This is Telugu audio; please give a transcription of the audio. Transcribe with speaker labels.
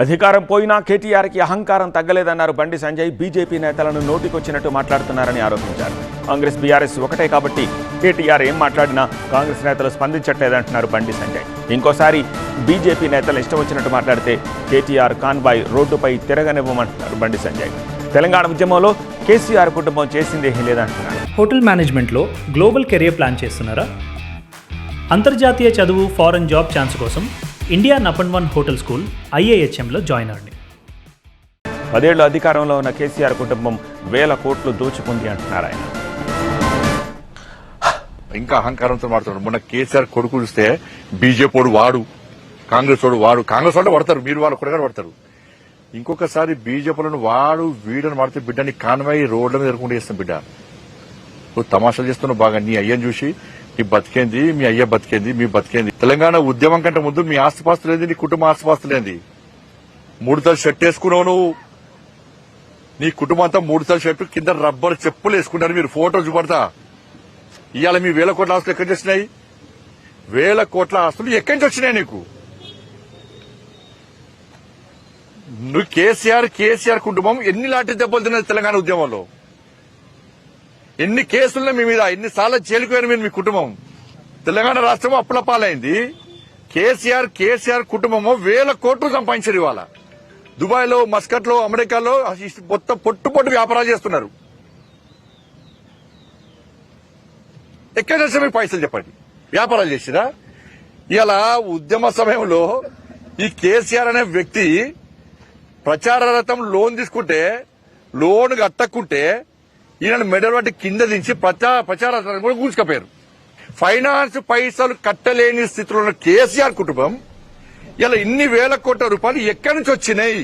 Speaker 1: అధికారం పోయినా కేటీఆర్కి అహంకారం తగ్గలేదన్నారు బండి సంజయ్. బీజేపీ నేతలను నోటికొచ్చినట్టు మాట్లాడుతున్నారని ఆరోపించారు. కాంగ్రెస్ బీఆర్ఎస్ ఒకటే కాబట్టి కేటీఆర్ ఏం మాట్లాడినా కాంగ్రెస్ నేతలు స్పందించట్లేదంటున్నారు బండి సంజయ్. ఇంకోసారి బీజేపీ నేతలు ఇష్టం వచ్చినట్టు మాట్లాడితే కేటీఆర్ కాన్వాయ్ రోడ్డుపై తిరగనివ్వమంటున్నారు బండి సంజయ్. తెలంగాణ ఉద్యమంలో కేసీఆర్ కుటుంబం చేసిందేమీ లేదంటున్నారు.
Speaker 2: హోటల్ మేనేజ్మెంట్లో గ్లోబల్ కెరియర్ ప్లాన్ చేస్తున్నారా? అంతర్జాతీయ చదువు, ఫారెన్ జాబ్ ఛాన్స్ కోసం ఇండియా నంబర్ 1 హోటల్ స్కూల్ IIHMలో జాయిన్ అవ్వండి.
Speaker 1: 10 ఏళ్లు అధికారంలో ఉన్న కేసీఆర్ కుటుంబం వేల కోట్లు దోచుకుంది అంటున్నారు ఆయన.
Speaker 3: ఇంకా అహంకారంతో మాట్లాడుతున్నాడు. మొన్న కేసీఆర్ కొడుకు చూస్తే బీజేపీ వాడు, కాంగ్రెస్ వాడు, కాంగ్రెస్ వాళ్ళు పడతారు, మీరు వాళ్ళు కూడా పడతారు. ఇంకొకసారి బీజేపీలను వాడు వీడని వాడితే బిడ్డని కాన్వాయి రోడ్ల మీద ఎదుర్కొంటూ చేస్తాం. బిడ్డ నువ్వు తమాషాలు చేస్తున్నావు బాగా. నీ అయ్యని చూసి నీ బతికేంది, మీ అయ్య బతికేంది, మీ బతికేంది. తెలంగాణ ఉద్యమం కంటే ముందు మీ ఆస్తిపాస్తులేంది, నీ కుటుంబ ఆస్తిపాస్తులేంది. 3 తల షర్ట్ వేసుకున్నావు నువ్వు, నీ కుటుంబం అంతా 3 తల షర్టు కింద రబ్బర్ చెప్పులు వేసుకున్నారు. మీరు ఫోటో చూపడతా. ఇవాళ మీ 1000 కోట్ల ఆస్తులు ఎక్కడి నుంచి వచ్చినాయి? 1000 కోట్ల ఆస్తులు ఎక్కడి నుంచి వచ్చినాయి నీకు? నువ్వు కేసీఆర్ కుటుంబం ఎన్ని లాంటి దెబ్బలు తిన్నది తెలంగాణ ఉద్యమంలో? ఎన్ని కేసులున్నా మీ మీద, ఎన్నిసార్లు జైలుకు పోయారు మీరు, మీ కుటుంబం. తెలంగాణ రాష్ట్రం అప్పుల పాలైంది. కేసీఆర్ కుటుంబము 1000 కోట్లు సంపాదించారు. ఇవాళ దుబాయ్ లో, మస్కట్ లో, అమెరికాలో మొత్తం పొట్టు వ్యాపారాలు చేస్తున్నారు. ఎక్కడ చేస్తే మీకు పైసలు చెప్పండి, వ్యాపారాలు చేసిరా? ఇలా ఉద్యమ సమయంలో ఈ కేసీఆర్ అనే వ్యక్తి ప్రచారార్థం లోన్ తీసుకుంటే, లోన్ కట్టకుంటే ఈయన మెడల్ వాటి కింద దించి ప్రచారార్థం కూడా కూర్చుకపోయారు. ఫైనాన్స్ పైసలు కట్టలేని స్థితిలో ఉన్న కేసీఆర్ కుటుంబం ఇలా ఇన్ని 1000 కోట్ల రూపాయలు ఎక్కడి నుంచి వచ్చినాయి?